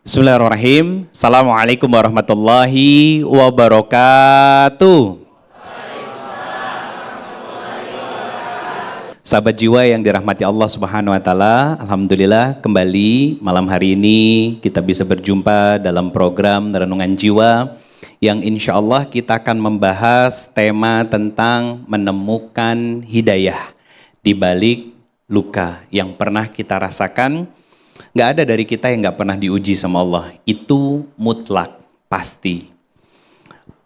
Bismillahirrahmanirrahim. Assalamualaikum warahmatullahi wabarakatuh. Sahabat jiwa yang dirahmati Allah Subhanahu wa taala, alhamdulillah kembali malam hari ini kita bisa berjumpa dalam program Renungan Jiwa yang insya Allah kita akan membahas tema tentang menemukan hidayah di balik luka yang pernah kita rasakan. Nggak ada dari kita yang nggak pernah diuji sama Allah. Itu mutlak, pasti.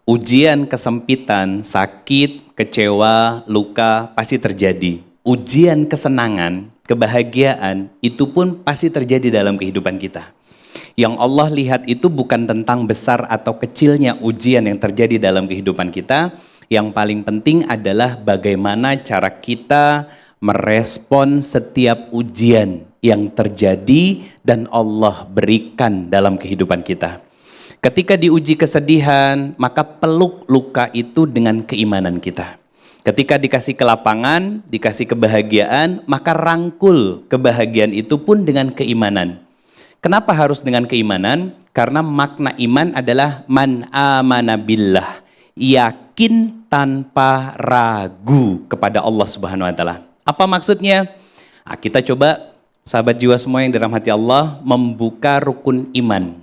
Ujian kesempitan, sakit, kecewa, luka pasti terjadi. Ujian kesenangan, kebahagiaan, itu pun pasti terjadi dalam kehidupan kita. Yang Allah lihat itu bukan tentang besar atau kecilnya ujian yang terjadi dalam kehidupan kita. Yang paling penting adalah bagaimana cara kita merespon setiap ujian yang terjadi dan Allah berikan dalam kehidupan kita. Ketika diuji kesedihan, maka peluk luka itu dengan keimanan kita. Ketika dikasih kelapangan, dikasih kebahagiaan, maka rangkul kebahagiaan itu pun dengan keimanan. Kenapa harus dengan keimanan? Karena makna iman adalah man amana billah, yakin tanpa ragu kepada Allah Subhanahu wa taala. Apa maksudnya? Nah, kita coba sahabat jiwa semua yang dirahmati Allah membuka rukun iman.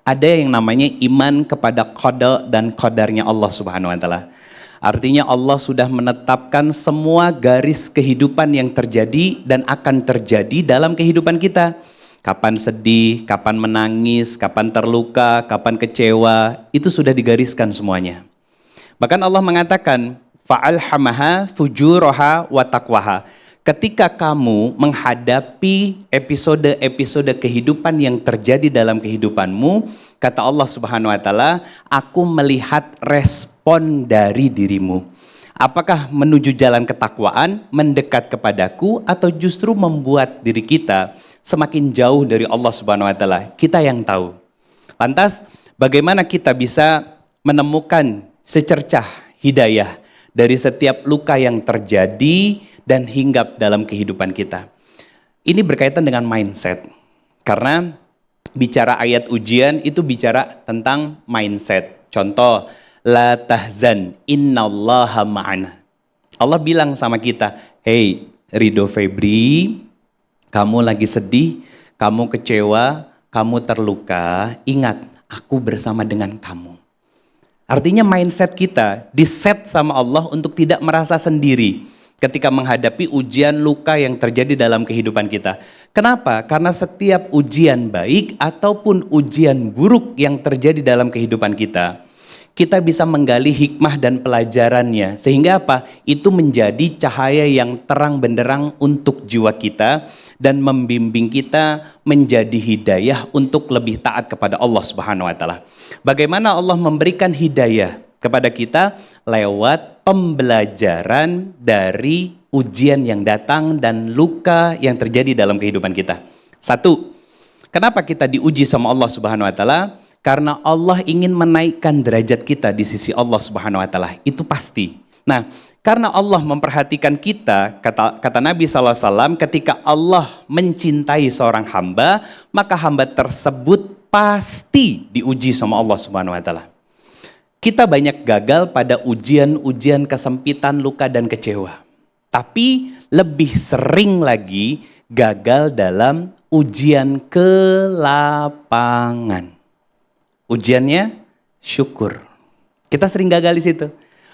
Ada yang namanya iman kepada qada dan qadarnya Allah Subhanahu wa taala. Artinya Allah sudah menetapkan semua garis kehidupan yang terjadi dan akan terjadi dalam kehidupan kita. Kapan sedih, kapan menangis, kapan terluka, kapan kecewa, itu sudah digariskan semuanya. Bahkan Allah mengatakan fa'alhamaha fujuraha wa taqwaha. Ketika kamu menghadapi episode-episode kehidupan yang terjadi dalam kehidupanmu, kata Allah Subhanahu wa taala, aku melihat respon dari dirimu. Apakah menuju jalan ketakwaan, mendekat kepadaku, atau justru membuat diri kita semakin jauh dari Allah Subhanahu wa taala? Kita yang tahu. Lantas, bagaimana kita bisa menemukan secercah hidayah dari setiap luka yang terjadi dan hinggap dalam kehidupan kita? Ini berkaitan dengan mindset. Karena bicara ayat ujian itu bicara tentang mindset. Contoh, la tahzan innallaha ma'ana. Allah bilang sama kita, hey Rido Febri, kamu lagi sedih, kamu kecewa, kamu terluka, ingat aku bersama dengan kamu. Artinya mindset kita diset sama Allah untuk tidak merasa sendiri ketika menghadapi ujian luka yang terjadi dalam kehidupan kita. Kenapa? Karena setiap ujian baik ataupun ujian buruk yang terjadi dalam kehidupan kita, kita bisa menggali hikmah dan pelajarannya. Sehingga apa? Itu menjadi cahaya yang terang benderang untuk jiwa kita dan membimbing kita menjadi hidayah untuk lebih taat kepada Allah Subhanahu wa taala. Bagaimana Allah memberikan hidayah kepada kita? Lewat pembelajaran dari ujian yang datang dan luka yang terjadi dalam kehidupan kita. Satu, kenapa kita diuji sama Allah Subhanahu wa taala? Karena Allah ingin menaikkan derajat kita di sisi Allah Subhanahu wa taala. Itu pasti. Nah, karena Allah memperhatikan kita, kata Nabi SAW, ketika Allah mencintai seorang hamba, maka hamba tersebut pasti diuji sama Allah Subhanahu wa taala. Kita banyak gagal pada ujian-ujian kesempitan, luka, dan kecewa. Tapi lebih sering lagi gagal dalam ujian kelapangan. Ujiannya syukur. Kita sering gagal di situ.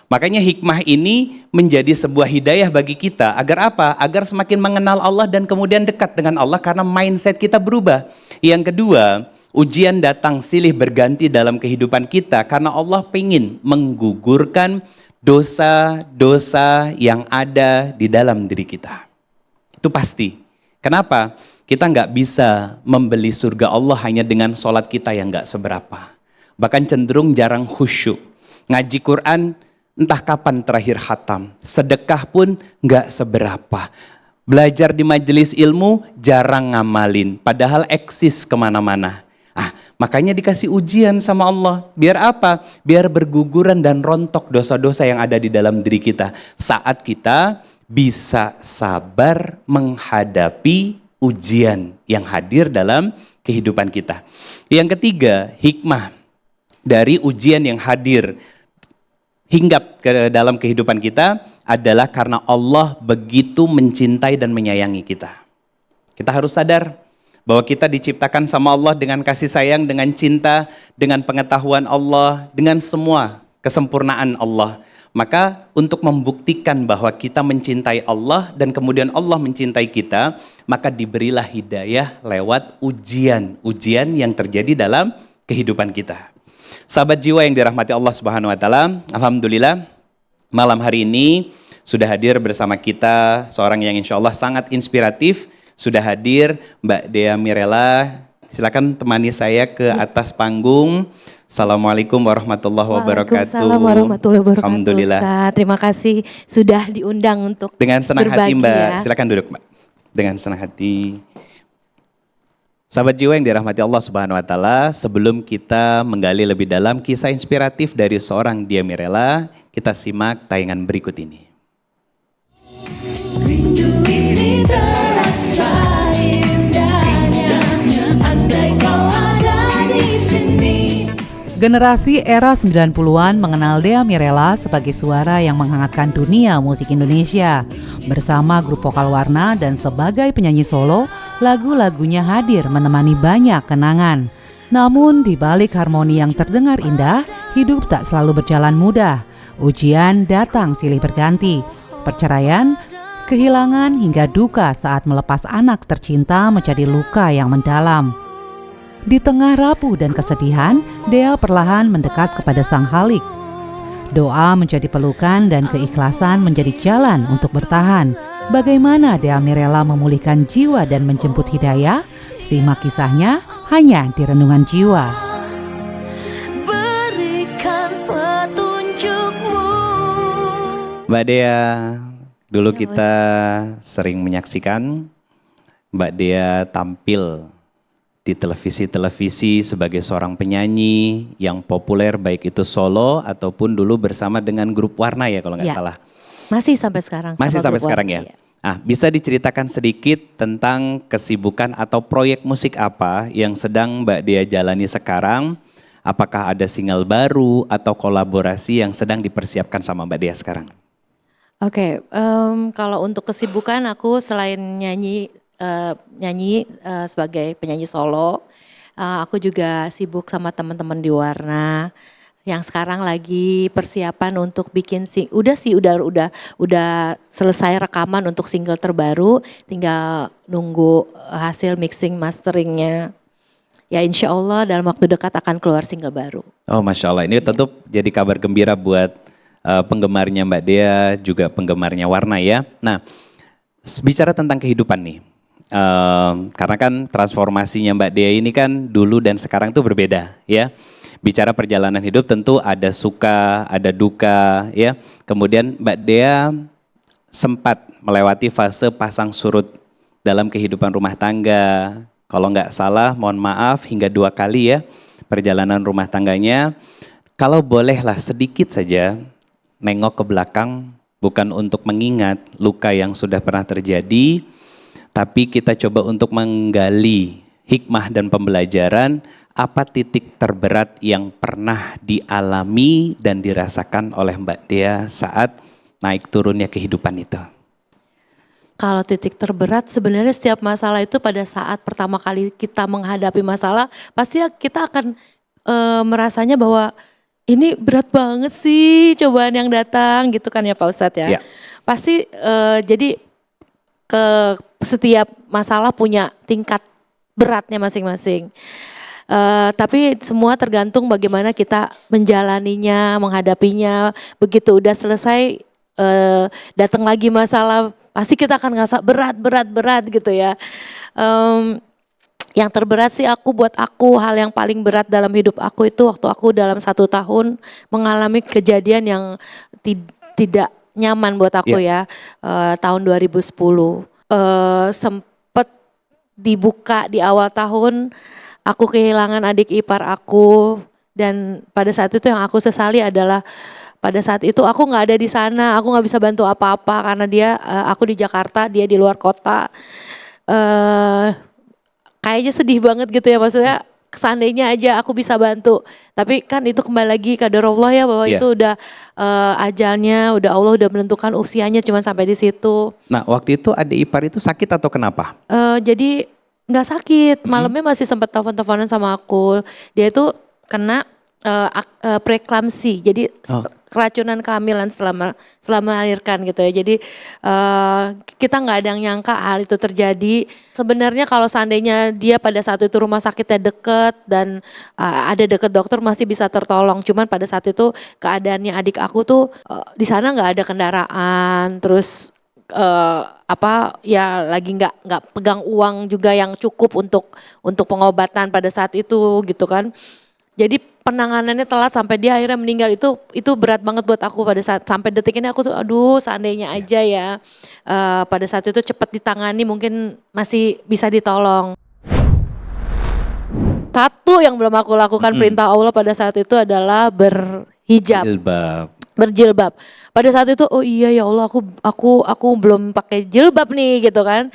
Makanya hikmah ini menjadi sebuah hidayah bagi kita. Agar apa? Agar semakin mengenal Allah dan kemudian dekat dengan Allah karena mindset kita berubah. Yang kedua, ujian datang silih berganti dalam kehidupan kita karena Allah ingin menggugurkan dosa-dosa yang ada di dalam diri kita. Itu pasti. Kenapa? Kita nggak bisa membeli surga Allah hanya dengan sholat kita yang nggak seberapa. Bahkan cenderung jarang khusyuk. Ngaji Quran entah kapan terakhir khatam. Sedekah pun nggak seberapa. Belajar di majelis ilmu jarang ngamalin. Padahal eksis kemana-mana. Makanya dikasih ujian sama Allah. Biar apa? Biar berguguran dan rontok dosa-dosa yang ada di dalam diri kita. Saat kita bisa sabar menghadapi ujian yang hadir dalam kehidupan kita. Yang ketiga, hikmah dari ujian yang hadir hinggap ke dalam kehidupan kita adalah karena Allah begitu mencintai dan menyayangi kita. Kita harus sadar bahwa kita diciptakan sama Allah dengan kasih sayang, dengan cinta, dengan pengetahuan Allah, dengan semua kesempurnaan Allah. Maka untuk membuktikan bahwa kita mencintai Allah dan kemudian Allah mencintai kita, maka diberilah hidayah lewat ujian yang terjadi dalam kehidupan kita. Sahabat jiwa yang dirahmati Allah Subhanahu wa taala, alhamdulillah malam hari ini sudah hadir bersama kita seorang yang insya Allah sangat inspiratif. Sudah hadir Mbak Dea Mirella. Silakan temani saya ke atas panggung. Assalamualaikum warahmatullahi wabarakatuh. Waalaikumsalam warahmatullahi wabarakatuh. Alhamdulillah. Ustaz, terima kasih sudah diundang untuk dengan senang hati berbagi, Mbak. ya. Silakan duduk Mbak. Dengan senang hati. Sahabat jiwa yang dirahmati Allah Subhanahu wa taala, sebelum kita menggali lebih dalam kisah inspiratif dari seorang Dea Mirella, kita simak tayangan berikut ini. Rindu ini terasa indahnya, andai kau ada di sini. Generasi era 90-an mengenal Dea Mirella sebagai suara yang menghangatkan dunia musik Indonesia. Bersama grup vokal Warna dan sebagai penyanyi solo, lagu-lagunya hadir menemani banyak kenangan. Namun di balik harmoni yang terdengar indah, hidup tak selalu berjalan mudah. Ujian datang silih berganti. Perceraian, kehilangan hingga duka saat melepas anak tercinta menjadi luka yang mendalam. Di tengah rapuh dan kesedihan, Dea perlahan mendekat kepada Sang Khalik. Doa menjadi pelukan dan keikhlasan menjadi jalan untuk bertahan. Bagaimana Dea Mirella memulihkan jiwa dan menjemput hidayah? Simak kisahnya hanya di Renungan Jiwa. Berikan petunjukmu. Mbak Dea, dulu kita sering menyaksikan Mbak Dea tampil di televisi-televisi sebagai seorang penyanyi yang populer, baik itu solo ataupun dulu bersama dengan grup Warna ya kalau nggak salah. Masih sampai sekarang. Masih sama sampai grup sekarang Warna, ya. Ah, bisa diceritakan sedikit tentang kesibukan atau proyek musik apa yang sedang Mbak Dea jalani sekarang? Apakah ada single baru atau kolaborasi yang sedang dipersiapkan sama Mbak Dea sekarang? Oke, kalau untuk kesibukan aku selain nyanyi sebagai penyanyi solo, aku juga sibuk sama teman-teman di Warna yang sekarang lagi persiapan untuk bikin udah selesai rekaman untuk single terbaru, tinggal nunggu hasil mixing masteringnya. Ya insya Allah dalam waktu dekat akan keluar single baru. Oh Masya Allah, ini tentu jadi kabar gembira buat penggemarnya Mbak Dea, juga penggemarnya Warna ya. Nah, bicara tentang kehidupan nih. Karena kan transformasinya Mbak Dea ini kan dulu dan sekarang tuh berbeda ya. Bicara perjalanan hidup tentu ada suka, ada duka ya. Kemudian Mbak Dea sempat melewati fase pasang surut dalam kehidupan rumah tangga. Kalau nggak salah, mohon maaf hingga 2 kali ya perjalanan rumah tangganya. Kalau bolehlah sedikit saja nengok ke belakang, bukan untuk mengingat luka yang sudah pernah terjadi, tapi kita coba untuk menggali hikmah dan pembelajaran apa titik terberat yang pernah dialami dan dirasakan oleh Mbak Dea saat naik turunnya kehidupan itu. Kalau titik terberat sebenarnya setiap masalah itu pada saat pertama kali kita menghadapi masalah pasti kita akan merasanya bahwa ini berat banget sih cobaan yang datang gitu kan ya Pak Ustadz ya. Pasti jadi setiap masalah punya tingkat beratnya masing-masing. Tapi semua tergantung bagaimana kita menjalaninya, menghadapinya. Begitu udah selesai datang lagi masalah, pasti kita akan ngerasa berat gitu ya. Yang terberat sih buat aku hal yang paling berat dalam hidup aku itu waktu aku dalam 1 tahun mengalami kejadian yang tidak nyaman buat aku ya. Tahun 2010 sempet dibuka di awal tahun, aku kehilangan adik ipar aku, dan pada saat itu yang aku sesali adalah pada saat itu aku nggak ada di sana, aku nggak bisa bantu apa-apa karena aku di Jakarta, dia di luar kota. kayaknya sedih banget gitu ya, maksudnya seandainya aja aku bisa bantu. Tapi kan itu kembali lagi qadarullah ya, bahwa Iya. itu udah ajalnya, udah Allah udah menentukan usianya cuma sampai di situ. Nah, waktu itu adik ipar itu sakit atau kenapa? Jadi nggak sakit, malamnya masih sempat telepon-teleponan sama aku. Dia itu kena preeklamsi, jadi Oh. keracunan kehamilan setelah melahirkan gitu ya. Jadi kita nggak ada yang nyangka hal itu terjadi. Sebenarnya kalau seandainya dia pada saat itu rumah sakitnya deket dan ada deket dokter masih bisa tertolong. Cuman pada saat itu keadaannya adik aku tuh di sana nggak ada kendaraan, terus ya lagi nggak pegang uang juga yang cukup untuk pengobatan pada saat itu gitu kan. Jadi penanganannya telat sampai dia akhirnya meninggal, itu berat banget buat aku pada saat sampai detik ini. Aku tuh aduh seandainya aja ya pada saat itu cepat ditangani mungkin masih bisa ditolong. Satu yang belum aku lakukan perintah Allah pada saat itu adalah berhijab. Jilbab. Berjilbab. Pada saat itu oh iya ya Allah aku belum pakai jilbab nih gitu kan.